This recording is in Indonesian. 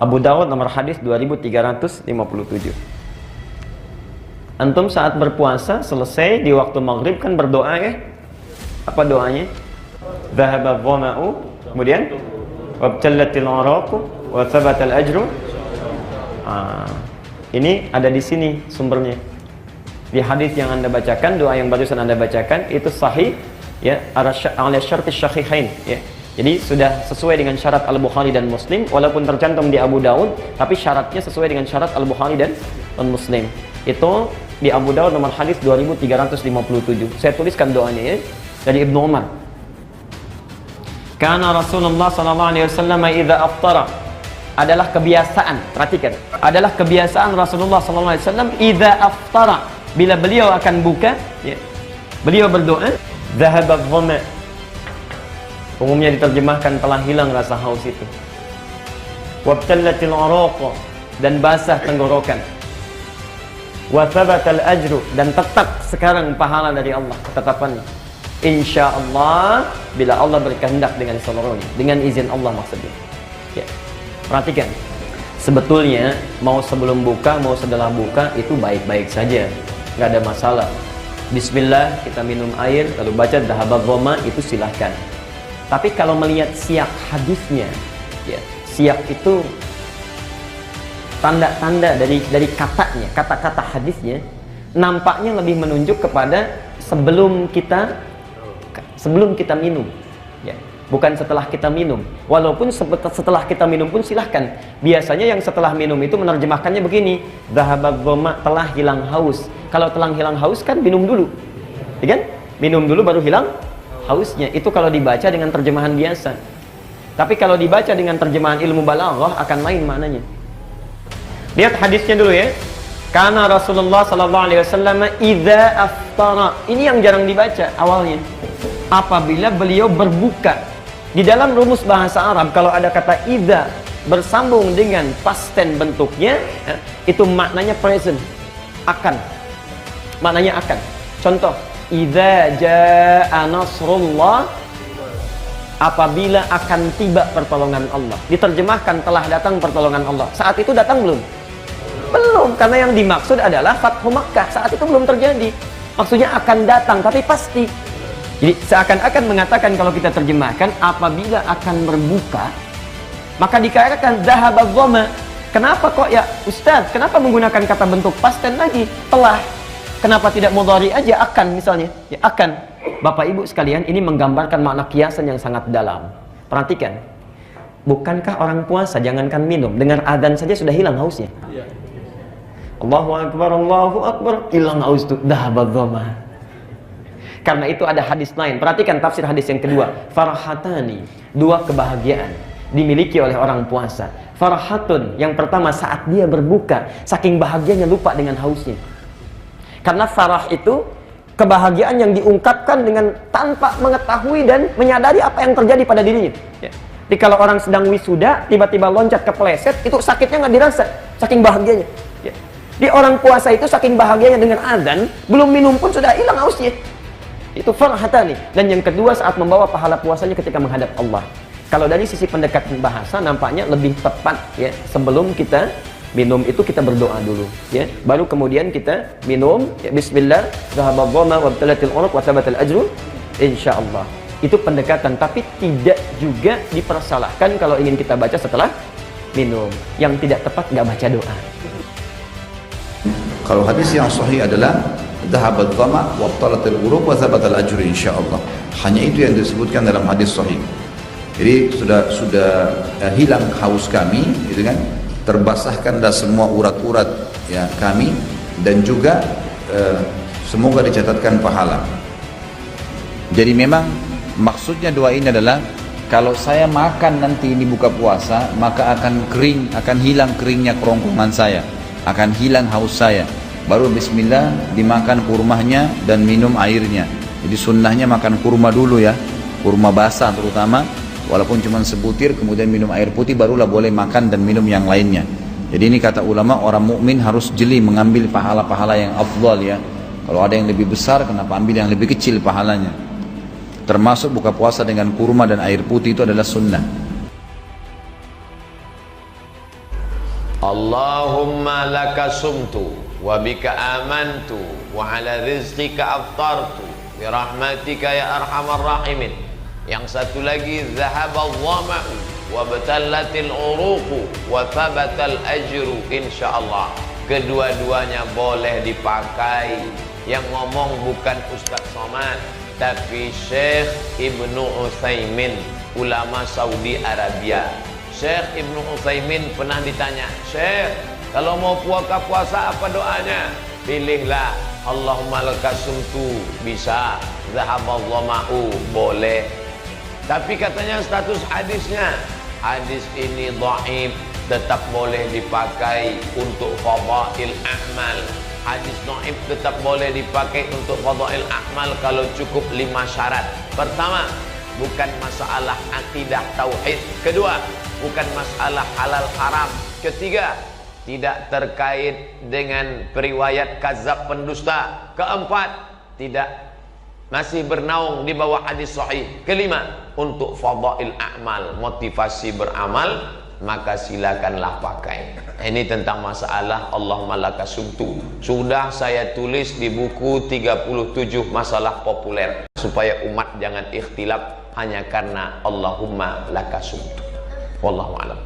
Abu Dawud nomor hadis 2357. Antum saat berpuasa selesai di waktu maghrib kan berdoa ya? Apa doanya? Dhahaba dhama'u, kemudian wabtallatil araqu wa thabatal ajru. Ini ada di sini sumbernya. Di hadis yang Anda bacakan, doa yang barusan Anda bacakan itu sahih ya, ala syartis syahihain ya. Jadi sudah sesuai dengan syarat Al-Bukhari dan Muslim, walaupun tercantum di Abu Daud, tapi syaratnya sesuai dengan syarat Al-Bukhari dan Muslim. Itu di Abu Daud nomor hadis 2357. Saya tuliskan doanya ya, dari Ibnu Umar. Kana Rasulullah sallallahu alaihi wasallam idza aftara, adalah kebiasaan, perhatikan, adalah kebiasaan Rasulullah sallallahu alaihi wasallam idza aftara, bila beliau akan buka ya, beliau berdoa, dhahaba dhama, umumnya diterjemahkan telah hilang rasa haus itu, wabtallatil araq, dan basah tenggorokan, wa thabatal ajru, dan tetap sekarang pahala dari Allah, ketetapannya. Insya Allah, bila Allah berkehendak dengan seluruhnya, dengan izin Allah maksudnya ya. Perhatikan, sebetulnya mau sebelum buka, mau setelah buka itu baik-baik saja, nggak ada masalah. Bismillah, kita minum air, lalu baca dhahaba dhama, itu silahkan. Tapi kalau melihat siyak hadisnya ya, siyak itu tanda-tanda dari katanya, kata-kata hadisnya nampaknya lebih menunjuk kepada sebelum kita minum ya, bukan setelah kita minum. Walaupun setelah kita minum pun silahkan. Biasanya yang setelah minum itu menerjemahkannya begini, dhahaba dhama, telah hilang haus. Kalau telah hilang haus kan minum dulu ya kan, minum dulu baru hilang hausnya. Itu kalau dibaca dengan terjemahan biasa. Tapi kalau dibaca dengan terjemahan ilmu balaghah akan lain maknanya. Lihat hadisnya dulu ya. Karena Rasulullah sallallahu alaihi wasallam idza aftara, ini yang jarang dibaca awalnya. Apabila beliau berbuka. Di dalam rumus bahasa Arab kalau ada kata idza bersambung dengan past tense bentuknya ya, itu maknanya present, akan. Maknanya akan. Contoh, idza jaa nasrullah, apabila akan tiba pertolongan Allah. Diterjemahkan telah datang pertolongan Allah. Saat itu datang belum? Belum, karena yang dimaksud adalah Fathu Makkah. Saat itu belum terjadi. Maksudnya akan datang, tapi pasti. Jadi seakan-akan mengatakan kalau kita terjemahkan apabila akan berbuka, maka dikatakan dhahaba dhama. Kenapa kok ya Ustaz? Kenapa menggunakan kata bentuk past tense lagi? Telah. Kenapa tidak mudhari aja, akan misalnya? Ya akan. Bapak Ibu sekalian, ini menggambarkan makna kiasan yang sangat dalam. Perhatikan. Bukankah orang puasa jangankan minum, dengar adzan saja sudah hilang hausnya? Ya. Allahu akbar, hilang haus itu, dhahaba dhama. Karena itu ada hadis lain. Perhatikan tafsir hadis yang kedua. Farhatani, dua kebahagiaan dimiliki oleh orang puasa. Farhatun, yang pertama saat dia berbuka, saking bahagianya lupa dengan hausnya. Karena farah itu kebahagiaan yang diungkapkan dengan tanpa mengetahui dan menyadari apa yang terjadi pada dirinya ya. Jadi kalau orang sedang wisuda tiba-tiba loncat kepleset, itu sakitnya nggak dirasa, saking bahagianya ya. Di orang puasa itu saking bahagianya dengan adzan, belum minum pun sudah hilang hausnya. Itu farhatani. Dan yang kedua saat membawa pahala puasanya ketika menghadap Allah. Kalau dari sisi pendekatan bahasa nampaknya lebih tepat ya, sebelum kita minum itu kita berdoa dulu ya, baru kemudian kita minum ya, bismillah, dhahaba dhama wabtalatil uraq wa thabatal ajru insyaallah. Itu pendekatan, tapi tidak juga dipersalahkan kalau ingin kita baca setelah minum. Yang tidak tepat nggak baca doa. Kalau hadis yang sahih adalah dhahabat dhama wabtalatil uraq wa thabatal ajru insyaallah. Hanya itu yang disebutkan dalam hadis sahih. Jadi sudah hilang haus kami, gitu kan? Terbasahkanlah semua urat-urat ya kami, dan juga semoga dicatatkan pahala. Jadi memang maksudnya doa ini adalah kalau saya makan nanti ini buka puasa, maka akan kering, akan hilang keringnya kerongkongan saya, akan hilang haus saya. Baru bismillah dimakan kurmanya dan minum airnya. Jadi sunnahnya makan kurma dulu ya, kurma basah terutama, walaupun cuma sebutir, kemudian minum air putih, barulah boleh makan dan minum yang lainnya. Jadi ini kata ulama, orang mukmin harus jeli mengambil pahala-pahala yang afdal ya. Kalau ada yang lebih besar, kenapa ambil yang lebih kecil pahalanya? Termasuk buka puasa dengan kurma dan air putih itu adalah sunnah. Allahumma laka sumtu wa bika amantu wa ala rizqika aftartu bi rahmatika ya arhamar rahimin. Yang satu lagi, zahabal dhama'u wa batallatil uruqu wa thabatal ajru insyaallah. Kedua-duanya boleh dipakai. Yang ngomong bukan Ustaz Somad, tapi Syekh Ibnu Utsaimin, ulama Saudi Arabia. Syekh Ibnu Utsaimin pernah ditanya, Syekh, kalau mau puasa apa doanya? Pilihlah Allahumma lakasumtu, bisa. Zahabal dhama'u, boleh. Tapi katanya status hadisnya, hadis ini dhaif, tetap boleh dipakai untuk fadail a'mal. Hadis dhaif tetap boleh dipakai untuk fadail a'mal kalau cukup 5 syarat. Pertama, bukan masalah akidah tauhid. Kedua, bukan masalah halal haram. Ketiga, tidak terkait dengan periwayat kadzab pendusta. Keempat, tidak masih bernaung di bawah hadis sahih. Kelima, untuk fadail a'mal, motivasi beramal, maka silakanlah pakai. Ini tentang masalah Allahumma lakasumtu. Sudah saya tulis di buku 37 masalah populer supaya umat jangan ikhtilaf hanya karena Allahumma lakasumtu. Wallahu a'lam.